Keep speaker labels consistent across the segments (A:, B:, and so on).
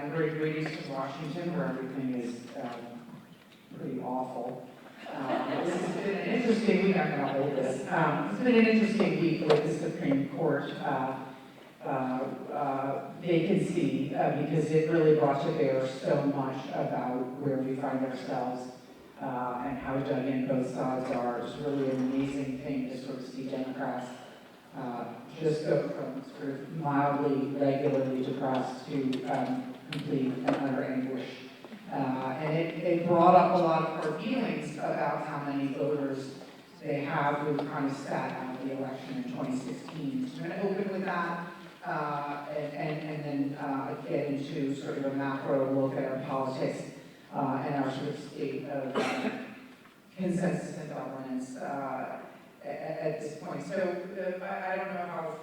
A: great greetings to Washington, where everything is pretty awful. This has been an interesting week. I'm going to hold this. It's been an interesting week with the Supreme Court vacancy because it really brought to bear so much about where we find ourselves and how dug in both sides are. It's really an amazing thing to sort of see Democrats just go from sort of mildly, regularly depressed to complete and utter anguish. And it brought up a lot of our feelings about how many voters they have who kind of sat out of the election in 2016. So I'm going to open with that and then get into sort of a macro look at our politics and our sort of state of consensus and governance at this point. So I don't know how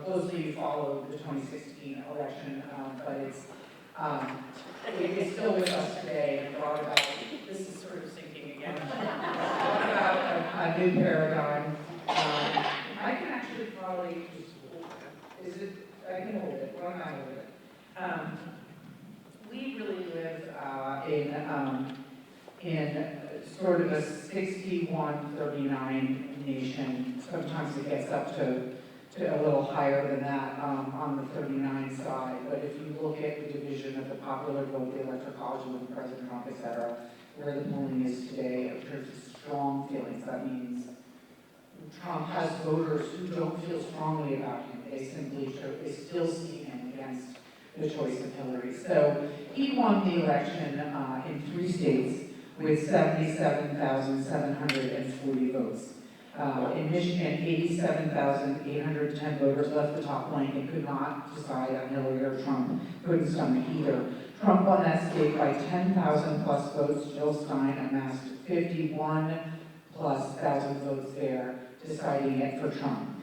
A: closely you followed the 2016 election, but it's still with us today, and thought about, this is sort of sinking again, thought about a new paradigm. I can actually probably, I can hold it, why not hold it? We really live in sort of a 61-39 nation. Sometimes it gets up to a little higher than that on the 39 side. But if you look at the division of the popular vote, the electoral college with President Trump, et cetera, where the polling is today, in terms of strong feelings, that means Trump has voters who don't feel strongly about him. They still see him against the choice of Hillary. So he won the election in 3 states with 77,740 votes. In Michigan, 87,810 voters left the top blank and could not decide on Hillary or Trump, couldn't stomach either. Trump won that state by 10,000 plus votes. Jill Stein amassed 51 plus thousand votes there, deciding it for Trump.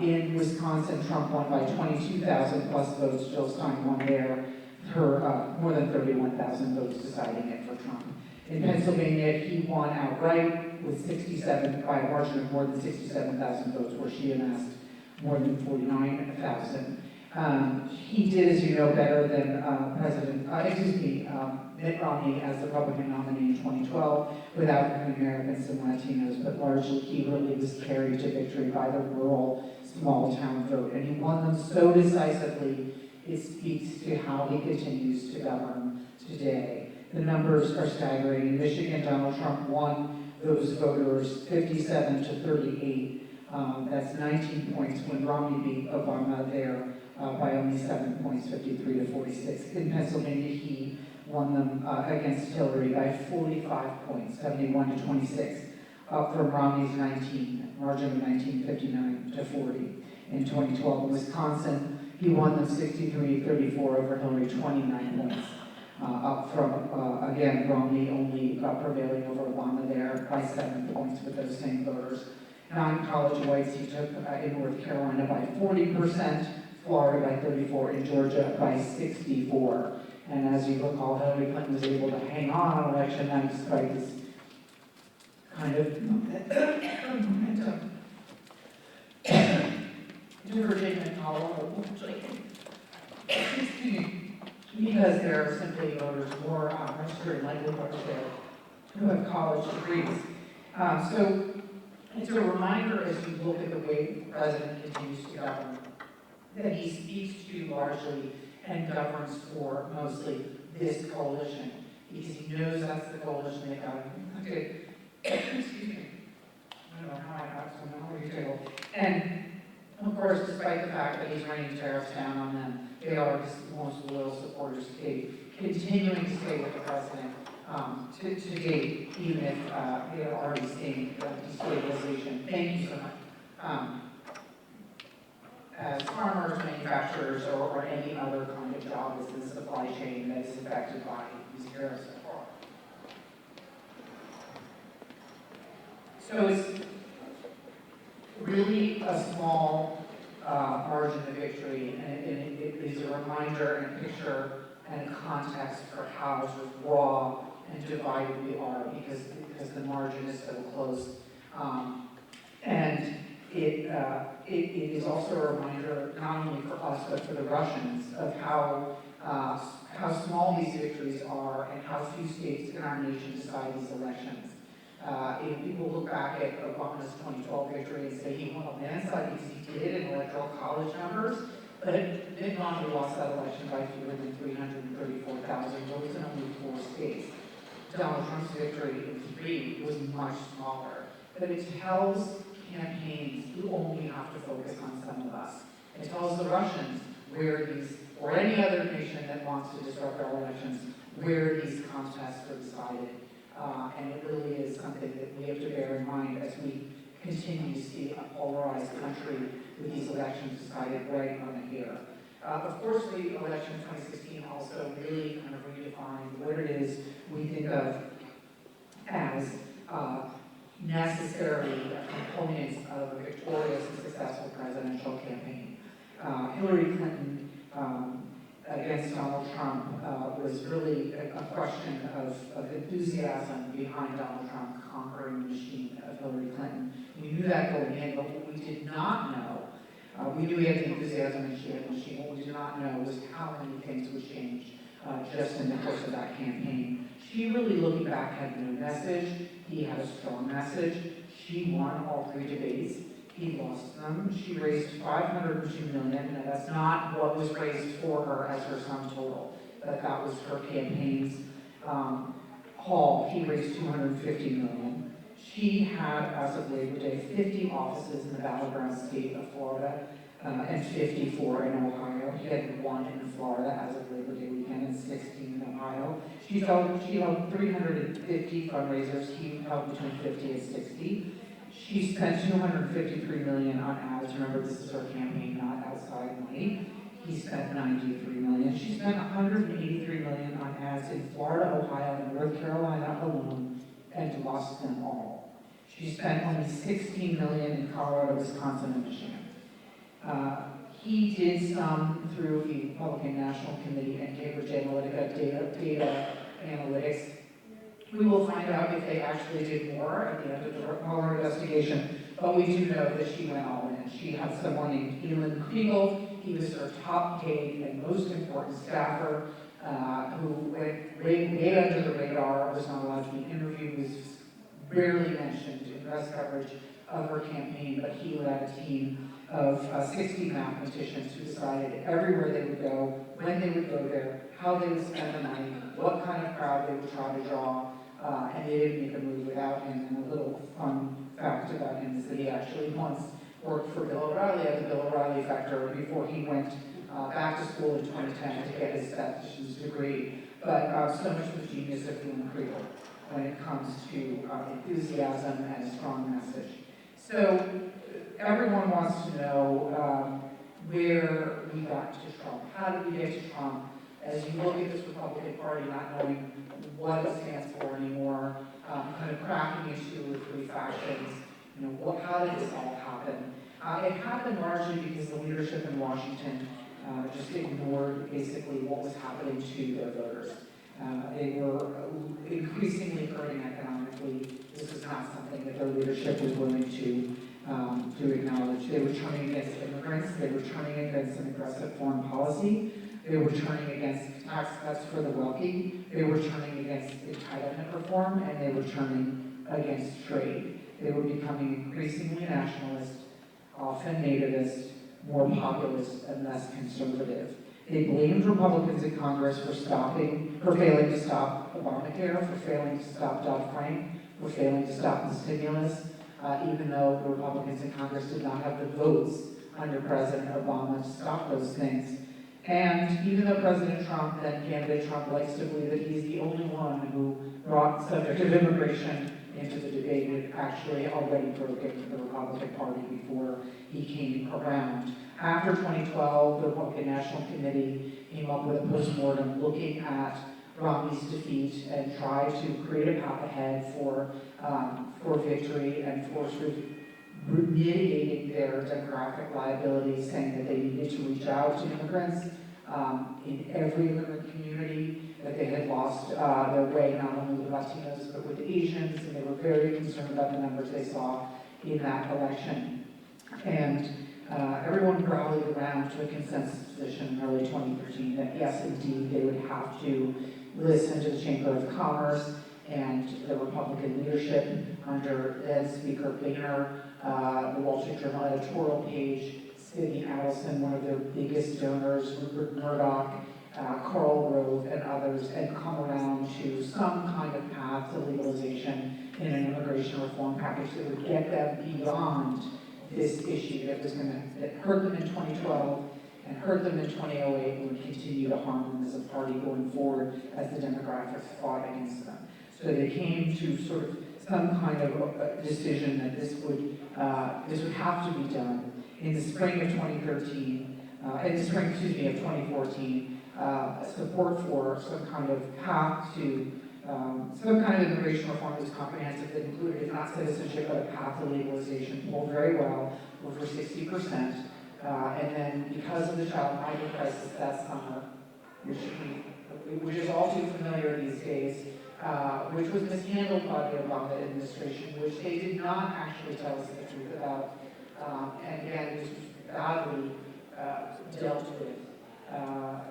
A: In Wisconsin, Trump won by 22,000 plus votes. Jill Stein won there, her more than 31,000 votes, deciding it for Trump. In Pennsylvania, he won outright with by a margin of more than 67,000 votes, where she amassed more than 49,000. He did, as you know, better than Mitt Romney as the Republican nominee in 2012, without African Americans and Latinos, but largely he really was carried to victory by the rural, small town vote. And he won them so decisively, it speaks to how he continues to govern today. The numbers are staggering. In Michigan, Donald Trump won those voters 57-38. That's 19 points when Romney beat Obama there by only 7 points, 53-46. In Pennsylvania, he won them against Hillary by 45 points, 71-26, up from Romney's margin of 1959-40 in 2012. In Wisconsin, he won them 63-34 over Hillary, 29 points. Up from, again, Romney only prevailing over Obama there by 7 points with those same voters. Non-college whites he took in North Carolina by 40%, Florida by 34%, and Georgia by 64%. And as you recall, Hillary Clinton was able to hang on election night despite this kind of momentum. To Virginia and Colorado, because there are simply voters more registered and likely voters there who have college degrees. So it's a reminder as you look at the way the president continues to govern that he speaks to largely and governs for mostly this coalition, because he knows that's the coalition they got. Okay, excuse me. I don't know how I got so many. And of course, despite the fact that he's raining tariffs down on them, they are his most loyal supporters to date, continuing to stay with the president to date, even if they are already seeing destabilization. Thank you so much. As farmers, manufacturers, or any other kind of job that's in the supply chain that is affected by these tariffs so far. So it's really a small margin of victory, and it is a reminder and a picture and a context for how sort of raw and divided we are, because the margin is so close. And it is also a reminder, not only for us, but for the Russians, of how small these victories are and how few states in our nation decide these elections. People look back at Obama's 2012 victory and say he won a landslide because he did in electoral college numbers, but Mitt Romney lost that election by fewer than 334,000 votes in only 4 states. Donald Trump's victory in 3 was much smaller, but it tells campaigns who only have to focus on some of us. It tells the Russians where these, or any other nation that wants to disrupt our elections, where these contests are decided. And it really is something that we have to bear in mind as we continue to see a polarized country with these elections decided right on the hair. Of course, the election of 2016 also really kind of redefined what it is we think of as necessary components of a victorious and successful presidential campaign. Hillary Clinton against Donald Trump was really a question of enthusiasm behind Donald Trump conquering the machine of Hillary Clinton. We knew that going in, but what we did not know, we knew we had the enthusiasm and she had the machine. What we did not know was how many things would change just in the course of that campaign. She really, looking back, had no message. He had a strong message. She won all 3 debates. He lost them. She raised $502 million. Now, that's not what was raised for her as her sum total, but that was her campaign's haul. He raised $250 million. She had, as of Labor Day, 50 offices in the battleground state of Florida and 54 in Ohio. He had 1 in Florida as of Labor Day weekend and 16 in Ohio. She held 350 fundraisers. He held between 50 and 60. She spent $253 million on ads. Remember, this is her campaign, not outside money. He spent $93 million. She spent $183 million on ads in Florida, Ohio, and North Carolina alone, and lost them all. She spent only $16 million in Colorado, Wisconsin, and Michigan. He did some through the Republican National Committee and Cambridge Analytica data analytics. We will find out if they actually did more at the end of the Mueller investigation, but we do know that she went all in. She had someone named Elon Kriegel. He was her top paid and most important staffer who went way under the radar, was not allowed to be interviewed, was rarely mentioned in press coverage of her campaign, but he led a team of 60 mathematicians who decided everywhere they would go, when they would go there, how they would spend the money, what kind of crowd they would try to draw, and they didn't make a move without him. And a little fun fact about him is that he actually once worked for Bill O'Reilly as a Bill O'Reilly factor before he went back to school in 2010 to get his statistician's degree. But so much for the genius of Elon Kriegel when it comes to enthusiasm and a strong message. So everyone wants to know where we got to Trump. How did we get to Trump? As you look at this Republican Party not knowing what it stands for anymore, kind of cracking into 2 or 3 factions, how did this all happen? It happened largely because the leadership in Washington just ignored basically what was happening to their voters. They were increasingly hurting economically. This was not something that their leadership was willing to acknowledge. They were turning against immigrants. They were turning against an aggressive foreign policy. They were turning against tax cuts for the wealthy. They were turning against entitlement reform, and they were turning against trade. They were becoming increasingly nationalist, often nativist, more populist, and less conservative. They blamed Republicans in Congress for failing to stop Obamacare, for failing to stop Dodd-Frank, for failing to stop the stimulus, even though the Republicans in Congress did not have the votes under President Obama to stop those things. And even though President Trump, then candidate Trump, likes to believe that he's the only one who brought subject of immigration into the debate, it actually already broken the Republican Party before he came around. After 2012, the Republican National Committee came up with a postmortem looking at Romney's defeat and tried to create a path ahead for victory and for sort of mitigating their demographic liability, saying that they needed to reach out to immigrants in every immigrant community, that they had lost their way not only with Latinos but with Asians, and they were very concerned about the numbers they saw in that election. And everyone rallied around to a consensus position in early 2013 that yes, indeed, they would have to listen to the Chamber of Commerce and the Republican leadership under then Speaker Boehner, the Wall Street Journal editorial page, Sidney Adelson, one of their biggest donors, Rupert Murdoch, Karl Rove, and others, and come around to some kind of path to legalization in an immigration reform package that would get them beyond this issue that hurt them in 2012 and hurt them in 2008 and would continue to harm them as a party going forward as the demographics fought against them. So they came to sort of some kind of decision that this would have to be done. In the spring of 2013, of 2014, support for some kind of path to some kind of immigration reform that was comprehensive that included, if not citizenship, but a path to legalization, pulled very well, over 60%. And then because of the child migrant crisis that summer, which is all too familiar these days, which was mishandled by the Obama administration, which they did not actually tell us the truth about, and again, this was badly dealt with.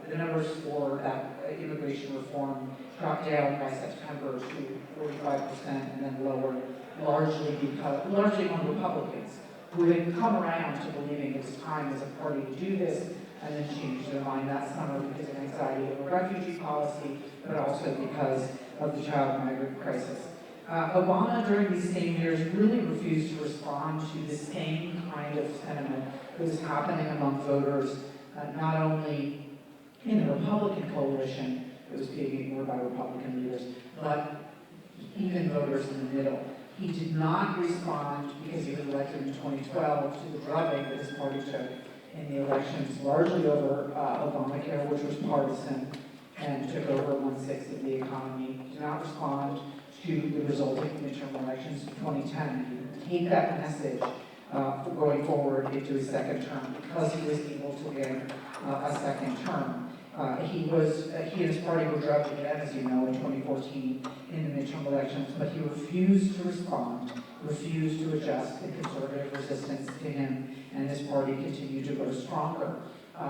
A: The numbers for that immigration reform dropped down by September to 45% and then lower, largely among Republicans who had come around to believing it was time as a party to do this, and then changed their mind that summer because of anxiety over refugee policy, but also because of the child migrant crisis. Obama, during these same years, really refused to respond to the same kind of sentiment that was happening among voters, not only in the Republican coalition that was being ignored by Republican leaders, but even voters in the middle. He did not respond, because he was elected in 2012, to the drubbing that his party took in the elections, largely over Obamacare, which was partisan, and took over 1/6 of the economy. He did not respond to the resulting midterm elections in 2010. He take that message going forward into his second term because he was able to win a second term. He and his party were drubbed again, as you know, in 2014 in the midterm elections, but he refused to respond, refused to adjust, and conservative resistance to him and his party continued to grow stronger.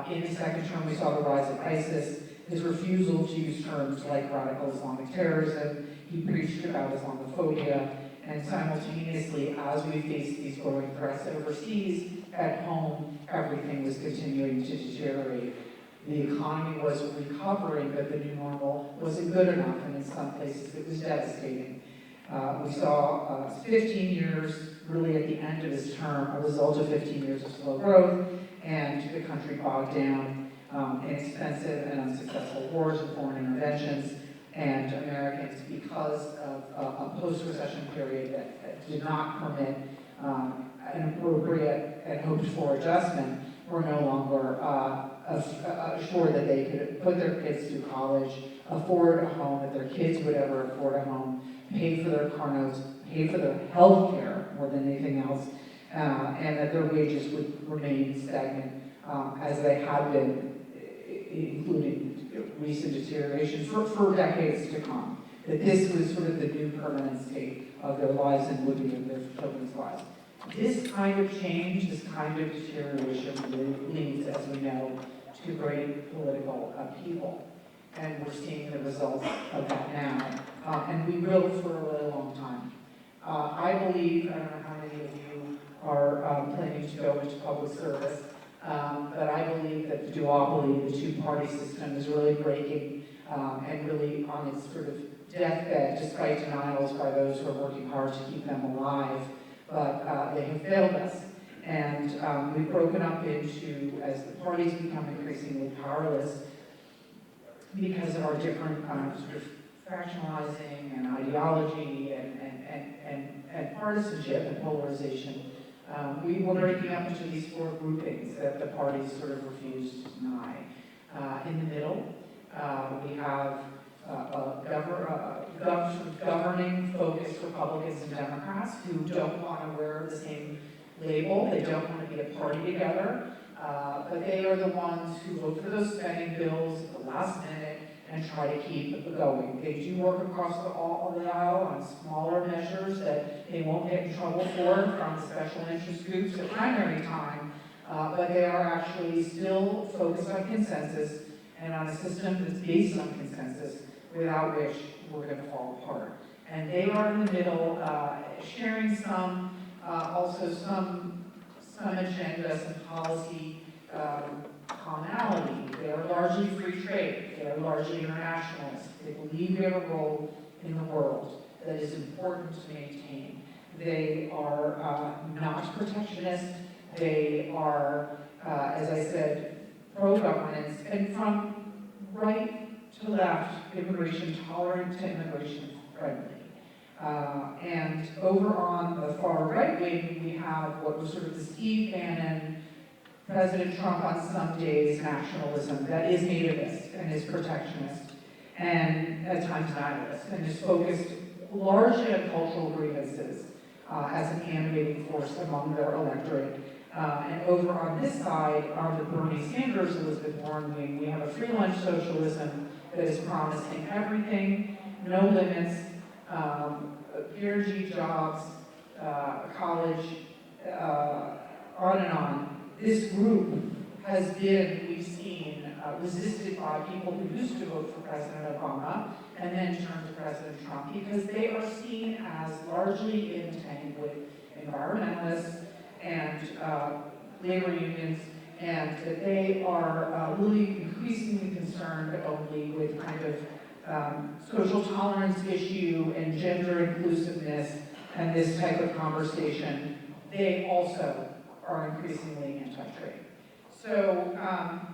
A: In his second term, we saw the rise of ISIS, his refusal to use terms like radical Islamic terrorism. He preached about Islamophobia, and simultaneously, as we faced these growing threats overseas, at home, everything was continuing to deteriorate. The economy was recovering, but the new normal wasn't good enough, and in some places it was devastating. We saw 15 years, really at the end of his term, a result of 15 years of slow growth, and the country bogged down in expensive and unsuccessful wars and foreign interventions, and Americans, because of a post-recession period that did not permit an appropriate and hoped-for adjustment, were no longer assured that they could put their kids through college, afford a home, that their kids would ever afford a home, pay for their car notes, pay for their health care more than anything else, and that their wages would remain stagnant as they had been, including recent deterioration for decades to come. That this was sort of the new permanent state of their lives and would be of their children's lives. This kind of change, this kind of deterioration leads, as we know, to great political upheaval. And we're seeing the results of that now. And we will for a really long time. I believe, I don't know how many of you are planning to go into public service, but I believe that the duopoly, the two-party system, is really breaking and really on its sort of deathbed, despite denials by those who are working hard to keep them alive. But they have failed us. And we've broken up into, as the parties become increasingly powerless, because of our different sort of fractionalizing and ideology and partisanship and polarization, we were breaking up into these four groupings that the parties sort of refused to deny. In the middle, we have governing focused Republicans and Democrats who don't want to wear the same label. They don't want to be a party together, but they are the ones who vote for those spending bills at the last minute and try to keep going. They do work across all the aisle on smaller measures that they won't get in trouble for from special interest groups at primary time, but they are actually still focused on consensus and on a system that's based on consensus, without which we're going to fall apart. And they are in the middle, sharing also some agenda, some policy commonality. They are largely free trade. They are largely internationalists. They believe we have a role in the world that is important to maintain. They are not protectionist. They are, as I said, pro-governance, and from right to left, immigration tolerant to immigration friendly. And over on the far right wing, we have what was sort of the Steve Bannon, President Trump on some days nationalism that is nativist and is protectionist and at times nihilist and is focused largely on cultural grievances as an animating force among their electorate. And over on this side, on the Bernie Sanders, Elizabeth Warren wing, we have a free lunch socialism that is promising everything, no limits, guaranteed jobs, college, on and on. This group has been, we've seen, resisted by people who used to vote for President Obama and then turned to President Trump because they are seen as largely in tandem with environmentalists and labor unions, and that they are really increasingly concerned only with kind of social tolerance issue and gender inclusiveness and this type of conversation. They also are increasingly anti-trade. So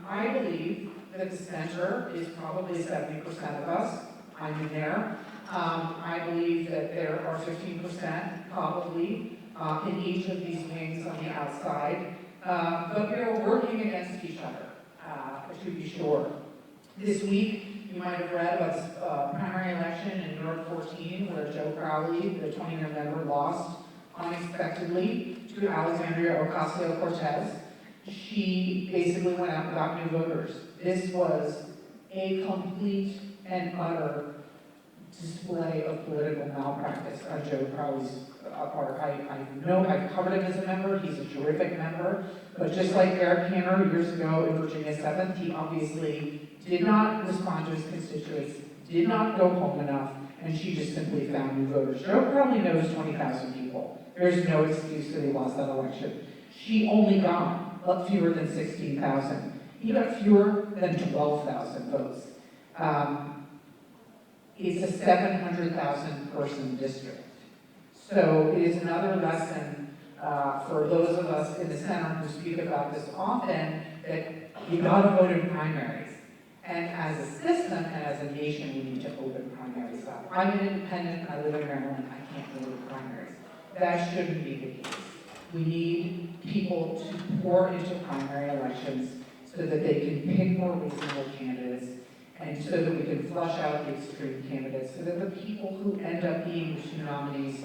A: I believe that the center is probably 70% of us. I'm in there. I believe that there are 15% probably in each of these wings on the outside. But we are working against each other, to be sure. This week, you might have read about this primary election in New York 14, where Joe Crowley, the 20-year member, lost unexpectedly to Alexandria Ocasio-Cortez. She basically went out and got new voters. This was a complete and utter display of political malpractice on Joe Crowley's part. I've covered him as a member. He's a terrific member. But just like Eric Cantor years ago in Virginia 7th, he obviously did not respond to his constituents, did not go home enough, and she just simply found new voters. Joe Crowley knows 20,000 people. There's no excuse that he lost that election. She only got fewer than 16,000. He got fewer than 12,000 votes. It's a 700,000 person district. So it is another lesson for those of us in the center who speak about this often, that you gotta vote in primaries. And as a system and as a nation, we need to open primaries up. I'm an independent, I live in Maryland, I can't vote in primaries. That shouldn't be the case. We need people to pour into primary elections so that they can pick more reasonable candidates and so that we can flush out the extreme candidates so that the people who end up being the two nominees,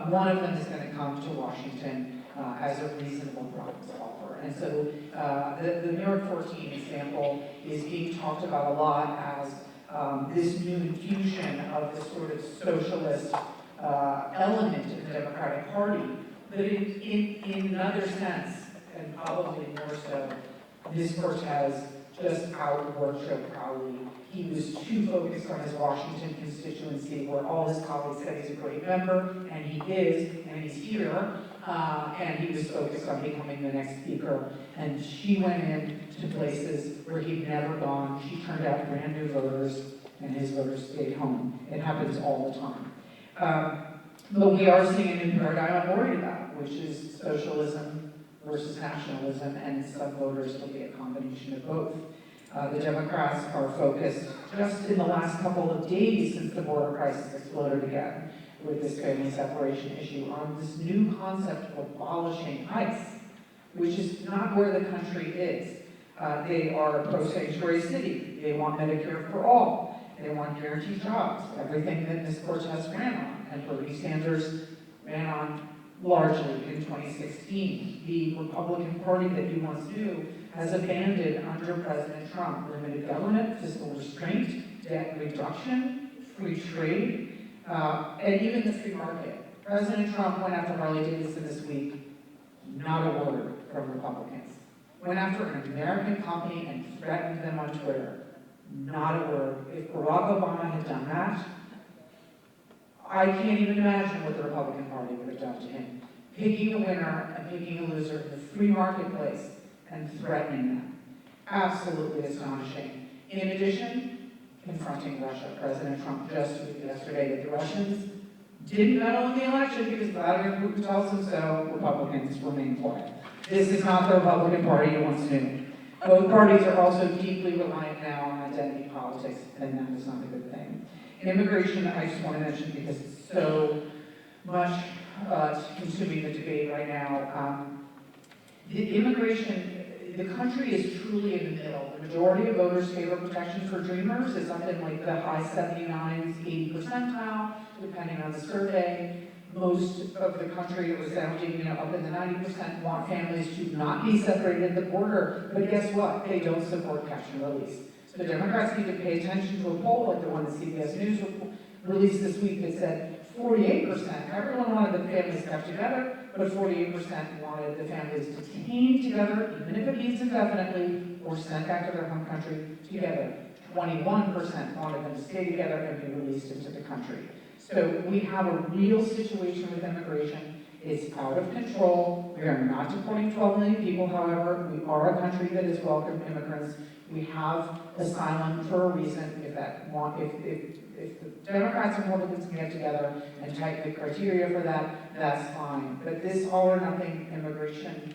A: one of them is going to come to Washington as a reasonable problem solver. And so the New York 14 example is being talked about a lot as this new infusion of this sort of socialist element in the Democratic Party. But in another sense, and probably more so, Ms. Cortez just outworked Joe Crowley. He was too focused on his Washington constituency, where all his colleagues said he's a great member, and he is, and he's here, and he was focused on becoming the next speaker. And she went into places where he'd never gone. She turned out brand new voters, and his voters stayed home. It happens all the time. But we are seeing a new paradigm I'm worried about, which is socialism versus nationalism, and some voters will be a combination of both. The Democrats are focused, just in the last couple of days since the border crisis exploded again with this family separation issue, on this new concept of abolishing ICE, which is not where the country is. They are a pro-sanctuary city. They want Medicare for all. They want guaranteed jobs, everything that Ms. Cortez ran on and Bernie Sanders ran on largely in 2016. The Republican Party that you once knew has abandoned under President Trump limited government, fiscal restraint, debt reduction, free trade, and even the free market. President Trump went after Harley-Davidson this week, not a word from Republicans. Went after an American company and threatened them on Twitter, not a word. If Barack Obama had done that, I can't even imagine what the Republican Party would have done to him. Picking a winner and picking a loser in the free marketplace and threatening them. Absolutely astonishing. In addition, confronting Russia. President Trump just tweeted yesterday that the Russians didn't meddle in the election because Vladimir Putin tells them so. Republicans remain quiet. This is not the Republican Party you once knew. Both parties are also deeply reliant now on identity politics, and that is not a good thing. Immigration, I just want to mention because it's so much consuming the debate right now. The country is truly in the middle. The majority of voters favor protection for dreamers. It's something like the high 79s, 80 percentile, depending on the survey. Most of the country, it was sounding, up in the 90%, want families to not be separated at the border. But guess what? They don't support catch and release. So Democrats need to pay attention to a poll like the one that CBS News released this week that said 48%, everyone wanted the families kept together, but 48% wanted the families detained together, even if it means indefinitely, or sent back to their home country together. 21% wanted them to stay together and be released into the country. So we have a real situation with immigration. It's out of control. We are not deporting 12 million people, however. We are a country that has welcomed immigrants. We have asylum for a reason. If the Democrats and Republicans can get together and tighten the criteria for that, that's fine. But this all or nothing immigration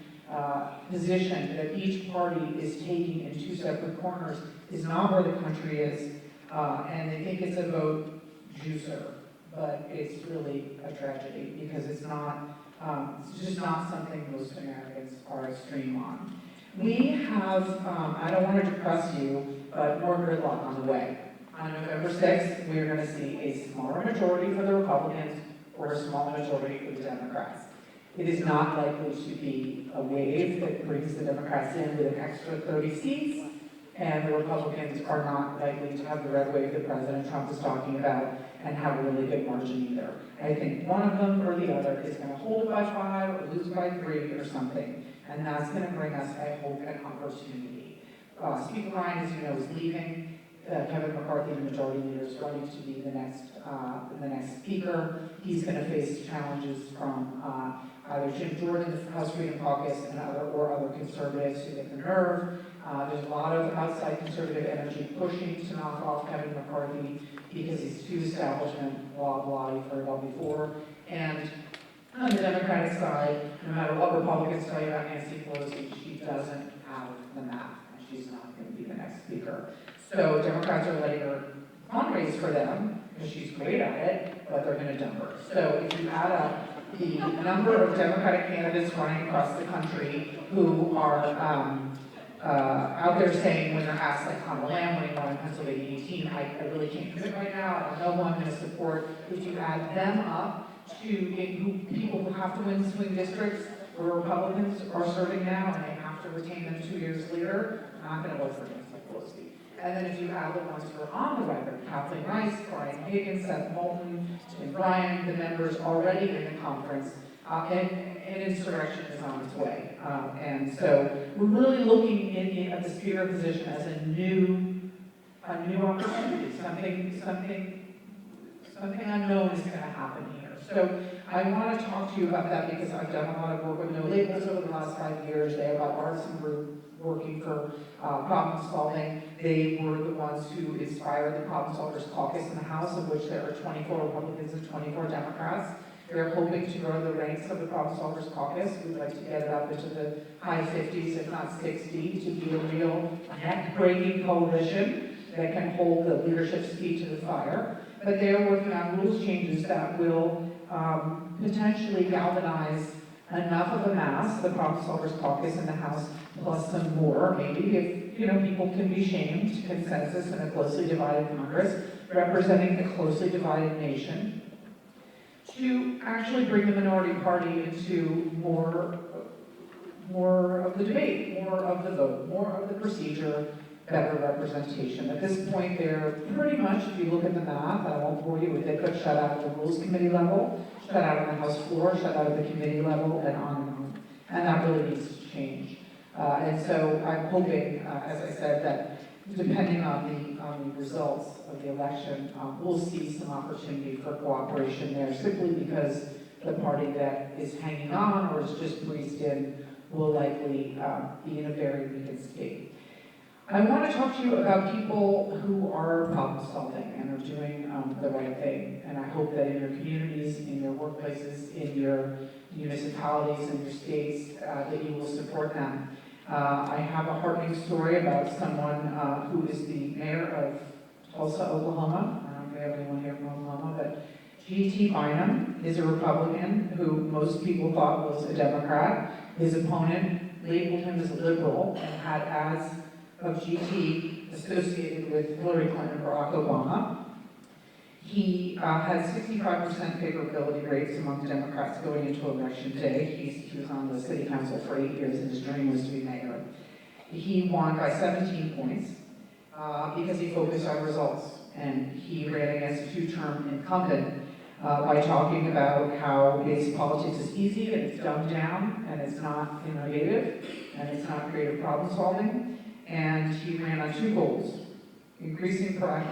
A: position that each party is taking in two separate corners is not where the country is. And they think it's a vote juicer, but it's really a tragedy because it's just not something most Americans are extreme on. We have, I don't want to depress you, but more gridlock on the way. On November 6th, we are going to see a smaller majority for the Republicans or a smaller majority for the Democrats. It is not likely to be a wave that brings the Democrats in with an extra 30 seats, and the Republicans are not likely to have the red wave that President Trump is talking about and have a really good margin either. I think one of them or the other is going to hold it by 5 or lose by 3 or something, and that's going to bring us, I hope, an opportunity. Speaker Ryan, as you know, is leaving. Kevin McCarthy, the majority leader, is running to be the next speaker. He's going to face challenges from either Jim Jordan, the House Freedom Caucus, and other conservatives who get the nerve. There's a lot of outside conservative energy pushing to knock off Kevin McCarthy because he's too establishment, blah, blah, you've heard it all before. And on the Democratic side, no matter what Republicans tell you about Nancy Pelosi, she doesn't have the map, and she's not going to be the next speaker. So Democrats are letting her fundraise for them, because she's great at it, but they're going to dump her. So if you add up the number of Democratic candidates running across the country who are out there saying when they're asked, like Conor Lamb when he won in Pennsylvania 18, I really can't do it right now, I don't know who I'm going to support. If you add them up to people who have to win swing districts where Republicans are serving now and they have to retain them 2 years later, I'm not going to vote for Nancy Pelosi. And then if you add the ones who are on the record, Kathleen Rice, Brian Higgins, Seth Moulton, Tim Ryan, the members already in the conference, and insurrection is on its way. And so we're really looking at the speaker position as a new opportunity. Something unknown is going to happen here. So I want to talk to you about that because I've done a lot of work with No Labels over the last 5 years. They have an artisan group working for problem solving. They were the ones who inspired the Problem Solvers Caucus in the House, of which there are 24 Republicans and 24 Democrats. They're hoping to grow the ranks of the Problem Solvers Caucus. We'd like to get it up into the high 50s, if not 60, to be a real neck-breaking coalition that can hold the leadership's feet to the fire. But they are working on rules changes that will potentially galvanize enough of a mass, the Problem Solvers Caucus in the House, plus some more, maybe, if people can be shamed, consensus in a closely divided Congress, representing a closely divided nation, to actually bring the minority party into more of the debate, more of the vote, more of the procedure, better representation. At this point, they're pretty much, if you look at the math, I won't bore you with it, but shut out at the Rules Committee level, shut out on the House floor, shut out at the committee level, and on and on. And that really needs to change. And so I'm hoping, as I said, that depending on the results of the election, we'll see some opportunity for cooperation there, simply because the party that is hanging on or is just breezed in will likely be in a very weakened state. I want to talk to you about people who are problem solving and are doing the right thing. And I hope that in your communities, in your workplaces, in your municipalities, and your states, that you will support them. I have a heartening story about someone who is the mayor of Tulsa, Oklahoma. I don't know if we have anyone here from Oklahoma, but G.T. Bynum is a Republican who most people thought was a Democrat. His opponent labeled him as a liberal and had ads of G.T. associated with Hillary Clinton and Barack Obama. He had 65% favorability rates among Democrats going into election day. He was on the city council for 8 years, and his dream was to be mayor. He won by 17 points because he focused on results. And he ran against a two-term incumbent by talking about how base politics is easy and it's dumbed down and it's not innovative and it's not creative problem solving. And he ran on two goals: increasing per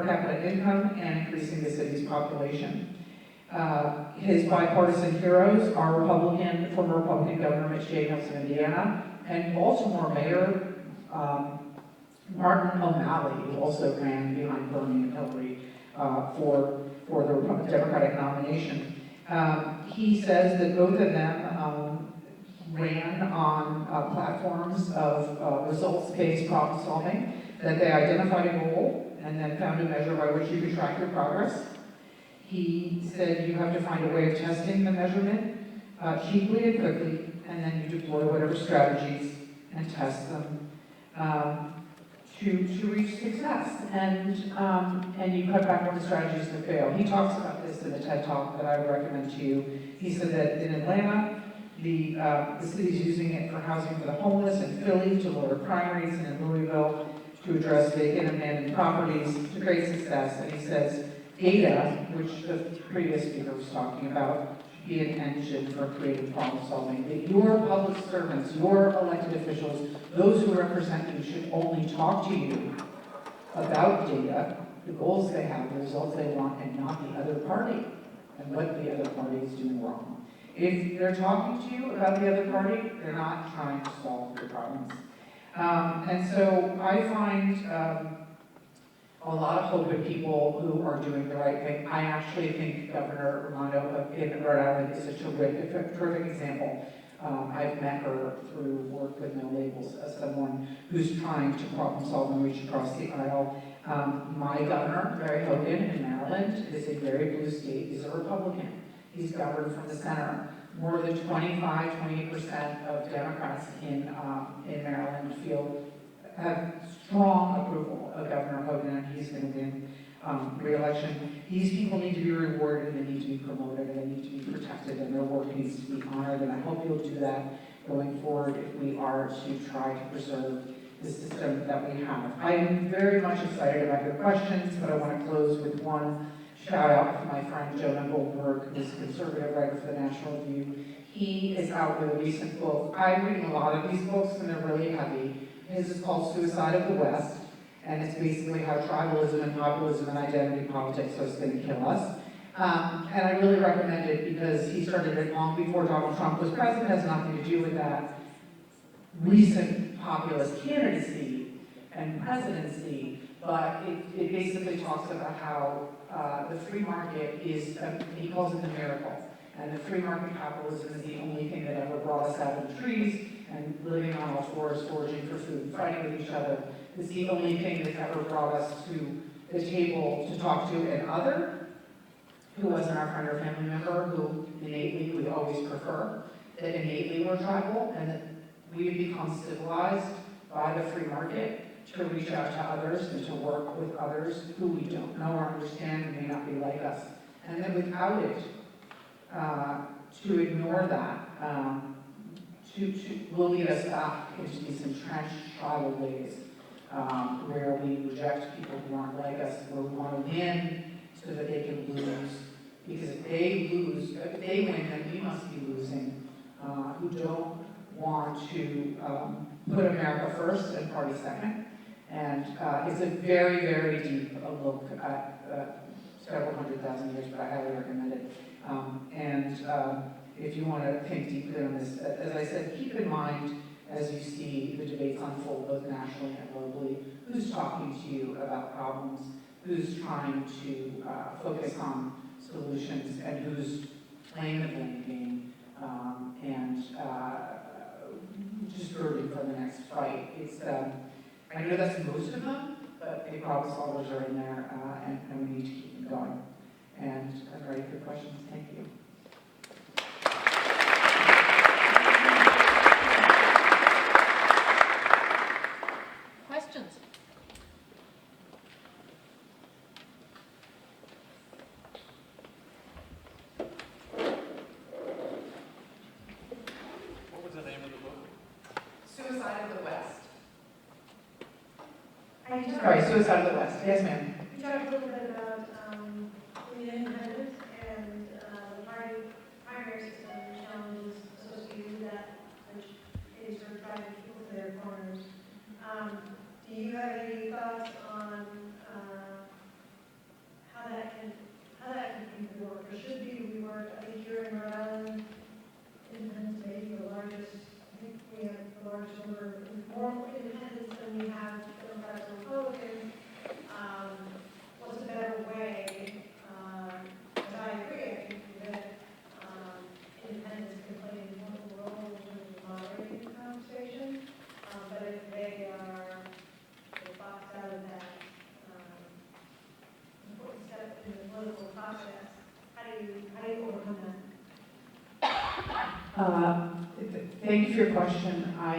A: capita income and increasing the city's population. His bipartisan heroes are former Republican Governor Mitch Daniels of Indiana, and Baltimore Mayor Martin O'Malley, who also ran behind Bernie and Hillary for the Democratic nomination. He says that both of them ran on platforms of results-based problem solving, that they identified a goal and then found a measure by which you could track your progress. He said you have to find a way of testing the measurement cheaply and quickly, and then you deploy whatever strategies and test them to reach success. And you cut back on the strategies that fail. He talks about this in a TED Talk that I would recommend to you. He said that in Atlanta, the city's using it for housing for the homeless, in Philly to lower crime rates, and in Louisville to address vacant and abandoned properties to great success. And he says data, which the previous speaker was talking about, should be an engine for creative problem solving. That your public servants, your elected officials, those who represent you should only talk to you about data, the goals they have, the results they want, and not the other party and what the other party is doing wrong. If they're talking to you about the other party, they're not trying to solve your problems. And so I find a lot of hope in people who are doing the right thing. I actually think Governor Raimondo in Rhode Island is a terrific example. I've met her through work with No Labels as someone who's trying to problem solve and reach across the aisle. My governor, Barry Hogan in Maryland, is a very blue state. He's a Republican. He's governed from the center. More than 28% of Democrats in Maryland have strong approval of Governor Hogan, and he's going to win re-election. These people need to be rewarded, and they need to be promoted, and they need to be protected, and their work needs to be honored. And I hope you'll do that going forward if we are to try to preserve the system that we have. I am very much excited about your questions, but I want to close with one shout out to my friend Jonah Goldberg, who's a conservative writer for the National Review. He is out with a recent book. I'm reading a lot of these books, and they're really heavy. His is called Suicide of the West, and it's basically how tribalism and populism and identity politics is going to kill us. And I really recommend it because he started it long before Donald Trump was president. It has nothing to do with that recent populist candidacy and presidency, but it basically talks about how the free market is, he calls it the miracle. And the free market capitalism is the only thing that ever brought us out of the trees and living on all fours, foraging for food, fighting with each other. It's the only thing that ever brought us to the table to talk to an other who wasn't our friend or family member, who innately we always prefer, that innately we're tribal, and that we've become civilized by the free market to reach out to others and to work with others who we don't know or understand and may not be like us. And then without it, to ignore that, will lead us back into these entrenched tribal ways, where we reject people who aren't like us, where we want to win so that they can lose. Because if they win, then we must be losing. Who don't want to put America first and party second. And it's a very, very deep look at several 100,000 years, but I highly recommend it. If you want to think deeply on this, as I said, keep in mind as you see the debates unfold both nationally and globally, who's talking to you about problems, who's trying to focus on solutions, and who's playing the blame game, and just rooting for the next fight. It's I know that's most of them, but the problem solvers are in there, and we need to keep them going. And I'm ready for questions. Thank you.
B: Questions?
C: What was the name of the book?
A: Suicide of the West.
D: Sorry,
A: Suicide of the West. Yes, ma'am.
D: You talked a little bit about the independence and the primary system and the challenges associated with that, which is sort of driving people to their corners. Do you have any thoughts on how that can be worked, or should be reworked? I think here in Rhode Island, independence may be the largest. I think we have the largest number of more independents than we have Democrats and Republicans. What's a better way? As I agree, I think that independents can play an important role in terms of moderating the conversation. But if they are boxed out of that important step in the political process, how do you overcome that?
A: Thank you for your question. I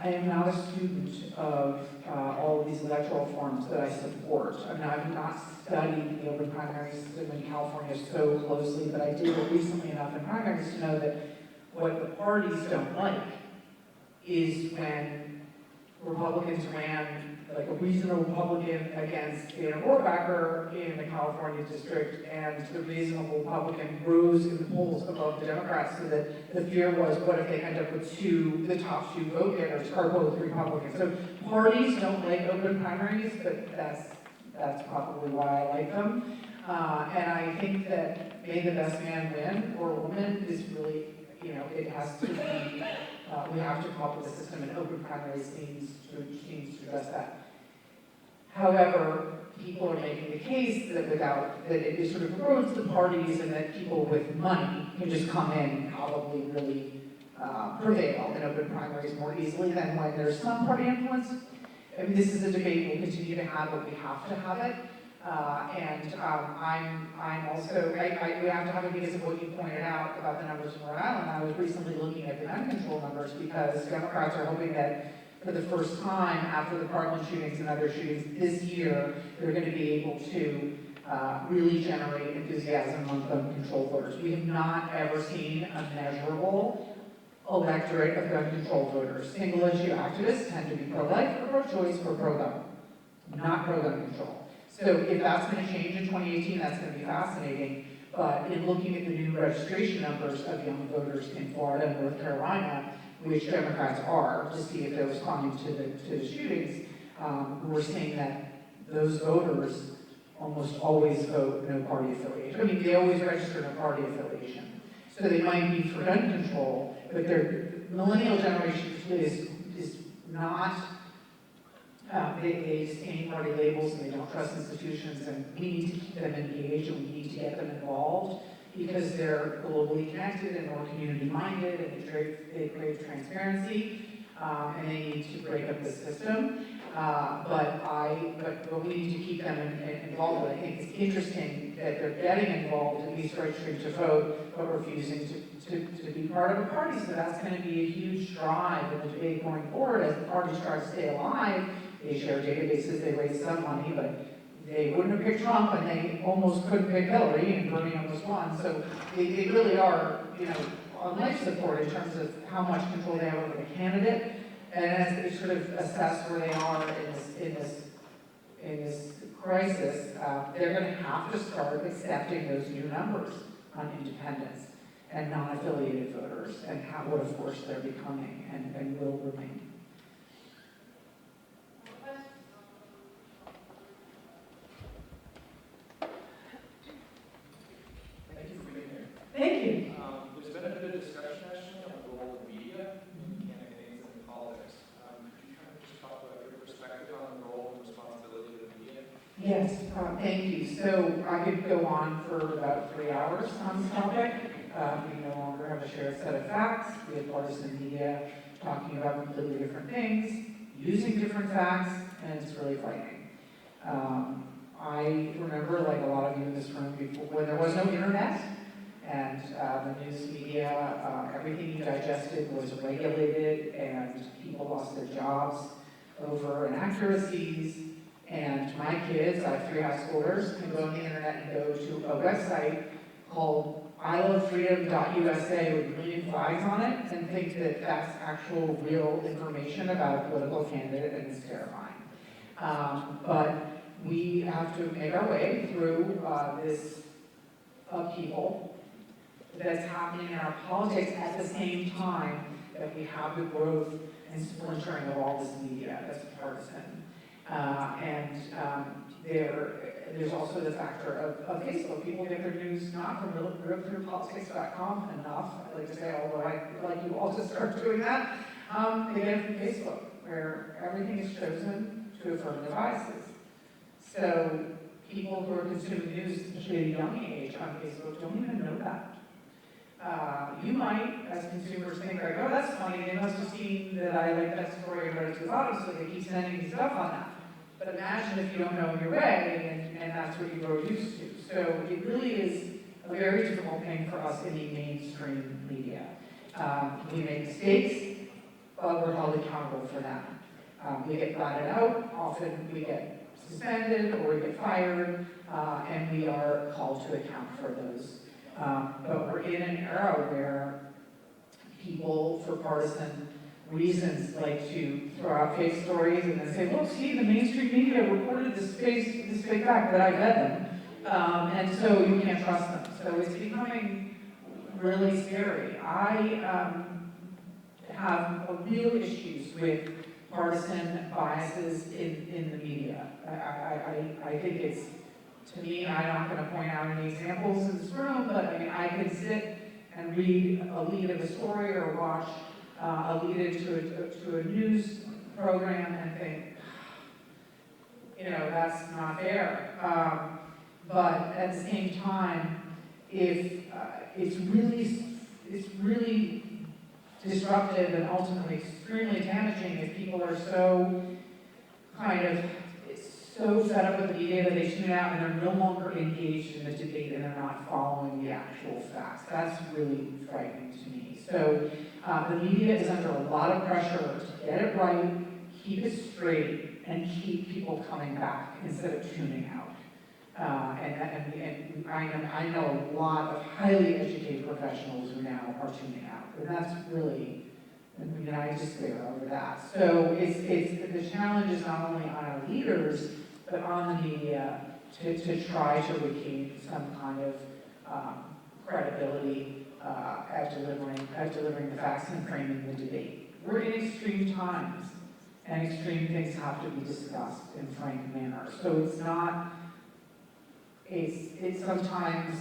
A: am not a student of all of these electoral forms that I support. I mean, I've not studied the open primary system in California so closely, but I did recently enough in primaries to know that what the parties don't like is when Republicans ran like a reasonable Republican against a Rohrbacher in the California district, and the reasonable Republican rose in the polls above the Democrats, so that the fear was, what if they end up with the top two vote getters are both Republicans? So parties don't like open primaries, but that's probably why I like them. And I think that may the best man win or woman is really, it has to be, we have to come up with a system, and open primaries seems to address that. However, people are making the case that it sort of erodes the parties, and that people with money can just come in and probably really prevail in open primaries more easily than when there's some party influence. I mean, this is a debate we'll continue to have, but we have to have it. I'm also, we have to have it because of what you pointed out about the numbers in Rhode Island. I was recently looking at the gun control numbers, because Democrats are hoping that for the first time after the Parkland shootings and other shootings this year, they're going to be able to really generate enthusiasm among gun control voters. We have not ever seen a measurable electorate of gun control voters. Single issue activists tend to be pro-life or pro-choice or pro-gun, not pro-gun control. So if that's going to change in 2018, that's going to be fascinating. But in looking at the new registration numbers of young voters in Florida and North Carolina, which Democrats are, to see if they're responding to the shootings, we're seeing that those voters almost always vote no party affiliation. I mean, they always register no party affiliation. So they might be for gun control, but their millennial generation is not, they just can't party labels, and they don't trust institutions, and we need to keep them engaged, and we need to get them involved, because they're globally connected and more community-minded, and they crave transparency, and they need to break up the system. But we need to keep them involved. I think it's interesting that they're getting involved, at least registering to vote, but refusing to be part of a party. So that's going to be a huge drive in the debate going forward as the parties try to stay alive. They share databases, they raise some money, but they wouldn't have picked Trump, and they almost couldn't pick Hillary, and Bernie almost won. So they really are, on life support in terms of how much control they have over the candidate. And as they sort of assess where they are in this crisis, they're going to have to start accepting those new numbers on independents and non-affiliated voters, and what a force they're becoming and will remain.
B: Thank you for being here.
A: Thank you.
B: There's been a bit of discussion actually on the role of media in campaigns and in politics. Could you kind of just talk about your perspective on the role and responsibility of the media?
A: Yes, thank you. So I could go on for about 3 hours on this topic. We no longer have a shared set of facts. We have partisan media talking about completely different things, using different facts, and it's really frightening. I remember, like a lot of you in this room, before when there was no internet, and the news media, everything you digested was regulated, and people lost their jobs over inaccuracies. And my kids, I have 3 high schoolers, can go on the internet and go to a website called ilovefreedom.usa with a million flags on it and think that that's actual real information about a political candidate, and it's terrifying. But we have to make our way through this upheaval that's happening in our politics at the same time that we have the growth and splintering of all this media that's partisan. There's also the factor of Facebook. People get their news not from RealClearPolitics.com enough, I like to say, although I'd like you all to start doing that. They get it from Facebook, where everything is chosen to affirm devices. So people who are consuming news, especially at a young age on Facebook, don't even know that. You might, as consumers, think like, oh, that's funny, they must have seen that I like that story and read it to the bottom, so they keep sending me stuff on that. But imagine if you don't know your way, and that's what you grow used to. So it really is a very difficult thing for us in the mainstream media. We make mistakes, but we're held accountable for them. We get ratted out, often we get suspended or we get fired, and we are called to account for those. But we're in an era where people, for partisan reasons, like to throw out fake stories and then say, look, see, the mainstream media reported this fake fact that I read them, and so you can't trust them. So it's becoming really scary. I have real issues with partisan biases in the media. I think it's, to me, I'm not going to point out any examples in this room, but I mean, I can sit and read a lead of a story or watch a lead into a news program and think, that's not fair. But at the same time, if it's really disruptive and ultimately extremely damaging if people are so fed up with the media that they tune out and they're no longer engaged in the debate and they're not following the actual facts. That's really frightening to me. So the media is under a lot of pressure to get it right, keep it straight, and keep people coming back instead of tuning out. And I know a lot of highly educated professionals who now are tuning out, and that's really, I despair over that. So the challenge is not only on our leaders, but on the media to try to regain some kind of credibility at delivering the facts and framing the debate. We're in extreme times, and extreme things have to be discussed in frank manner. So it's sometimes,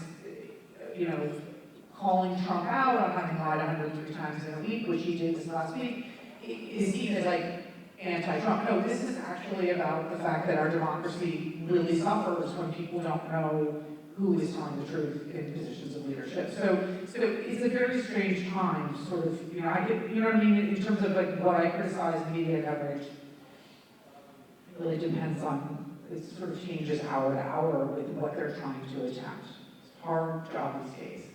A: calling Trump out on having lied 103 times in a week, which he did this last week, is seen as like anti-Trump. No, this is actually about the fact that our democracy really suffers when people don't know who is telling the truth in positions of leadership. So it's a very strange time, sort of, I get, what I mean, in terms of like what I criticize media coverage. It really depends on, it sort of changes hour to hour with what they're trying to attempt. It's a hard job these days.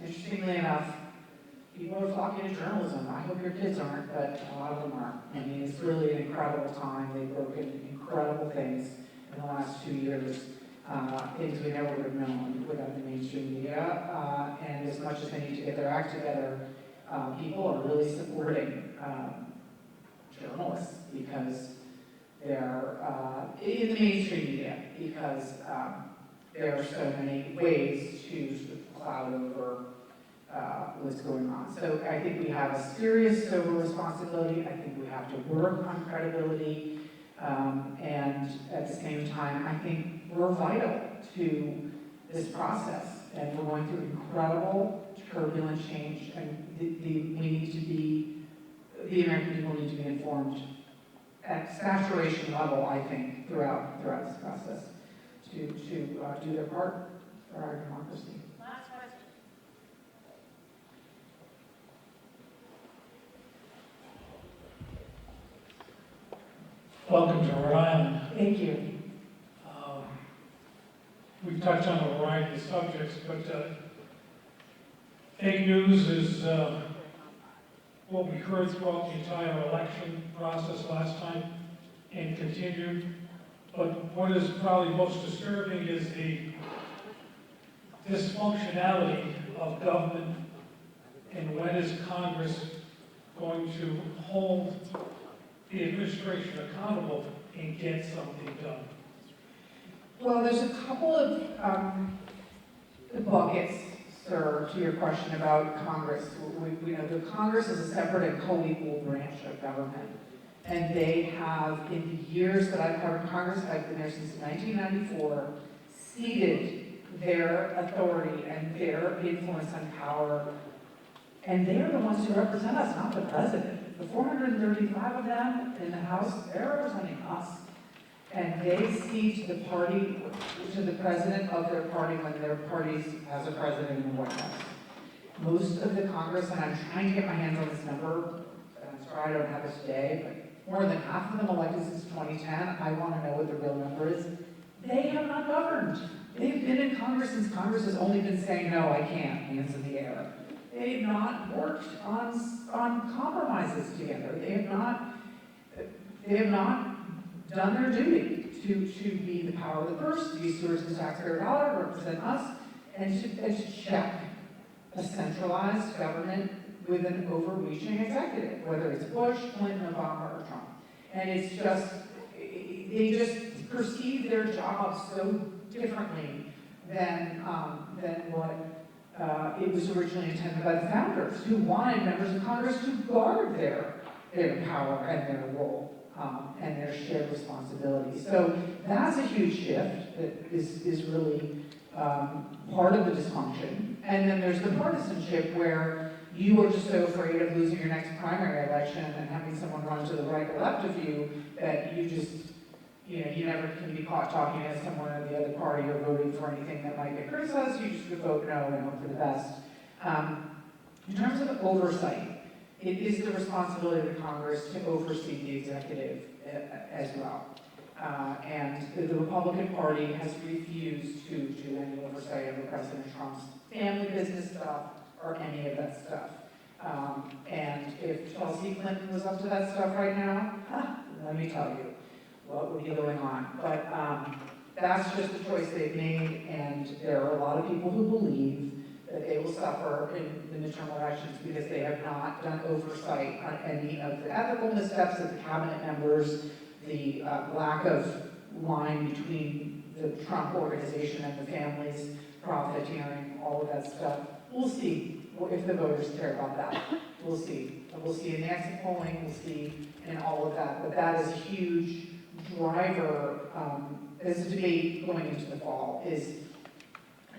A: Interestingly enough, people are flocking to journalism. I hope your kids aren't, but a lot of them are. I mean, it's really an incredible time. They've broken incredible things in the last 2 years, things we never would have known without the mainstream media. And as much as they need to get their act together, people are really supporting journalists because they're in the mainstream media because there are so many ways to sort of cloud over what's going on. So I think we have a serious, sober responsibility. I think we have to work on credibility. And at the same time, I think we're vital to this process. And we're going through incredible, turbulent change. And we need to be, the American people need to be informed at saturation level, I think, throughout this process to do their part for our democracy.
D: Last question.
C: Welcome to Rhode Island.
A: Thank you.
C: We've touched on a variety of subjects, but fake news is what we heard throughout the entire election process last time and continued. But what is probably most disturbing is the dysfunctionality of government and when is Congress going to hold the administration accountable and get something done.
A: Well, there's a couple of buckets, sir, to your question about Congress. We know the Congress is a separate and co-equal branch of government. And they have, in the years that I've covered Congress, I've been there since 1994, ceded their authority and their influence and power. And they are the ones who represent us, not the president. The 435 of them in the House, they're representing us. And they cede to the party, to the president of their party when their party has a president in the White House. Most of the Congress, and I'm trying to get my hands on this number, and I'm sorry I don't have it today, but more than half of them elected since 2010, I want to know what the real number is. They have not governed. They've been in Congress since Congress has only been saying, no, I can't, hands in the air. They have not worked on compromises together. They have not done their duty to be the power of the purse, to be stewards of the taxpayer dollar, represent us, and to check a centralized government with an overreaching executive, whether it's Bush, Clinton, Obama, or Trump. And it's just, they just perceive their jobs so differently than what it was originally intended by the founders, who wanted members of Congress to guard their power and their role. And their shared responsibility. So that's a huge shift that is really part of the dysfunction. And then there's the partisanship where you are just so afraid of losing your next primary election and having someone run to the right or left of you that you just, you never can be caught talking to someone of the other party or voting for anything that might get criticized. You just vote no and hope for the best. In terms of oversight, it is the responsibility of the Congress to oversee the executive as well. And the Republican Party has refused to do any oversight of President Trump's family business stuff or any of that stuff. And if Chelsea Clinton was up to that stuff right now, let me tell you what would be going on. But that's just the choice they've made, and there are a lot of people who believe that they will suffer in the midterm elections because they have not done oversight on any of the ethical missteps of the cabinet members, the lack of line between the Trump organization and the families, profiteering, all of that stuff. We'll see if the voters care about that. We'll see. We'll see in the exit polling, we'll see in all of that. But that is a huge driver, as a debate going into the fall, is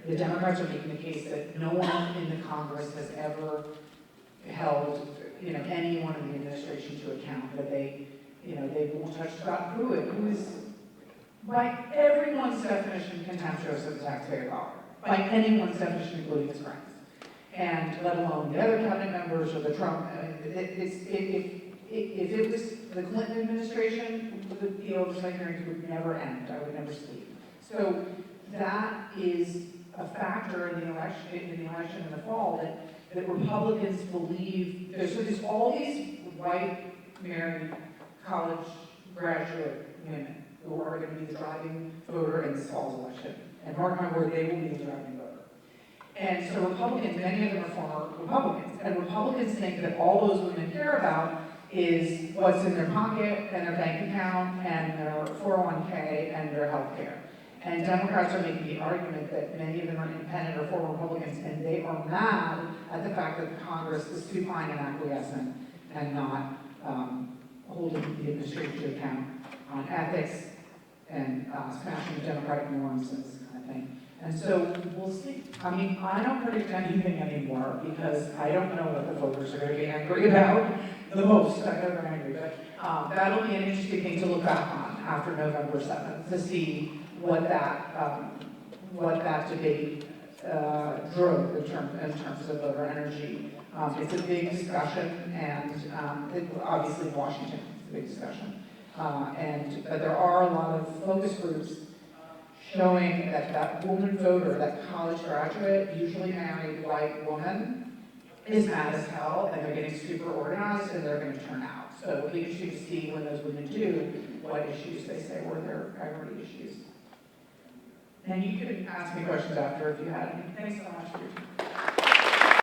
A: the Democrats are making the case that no one in the Congress has ever held, anyone in the administration to account, that they won't touch Scott Pruitt, who is, by everyone's definition, contemptuous of the taxpayer dollar, by anyone's definition, including his friends, and let alone the other cabinet members or the Trump. If it was the Clinton administration, the oversight hearings would never end. I would never sleep. So that is a factor in the election in the fall that Republicans believe. There's all these white married college graduate women who are going to be the driving voter in this fall's election. And mark my word, they will be the driving voter. And so Republicans, many of them are former Republicans, and Republicans think that all those women care about is what's in their pocket and their bank account and their 401k and their health care. And Democrats are making the argument that many of them are independent or former Republicans, and they are mad at the fact that the Congress is supine and acquiescent and not holding the administration to account on ethics and smashing democratic norms and this kind of thing. And so we'll see. I mean, I don't predict anything anymore because I don't know what the voters are going to be angry about the most. I know they're angry, but that'll be an interesting thing to look back on after November 7th to see what that debate drove in terms of voter energy. It's a big discussion, and obviously Washington is a big discussion. But there are a lot of focus groups showing that woman voter, that college graduate, usually married white woman, is mad as hell, and they're getting super organized, and they're going to turn out. So it'll be interesting to see when those women do, what issues they say were their priority issues. And you can ask me questions after if you had any. Thanks so much for your time.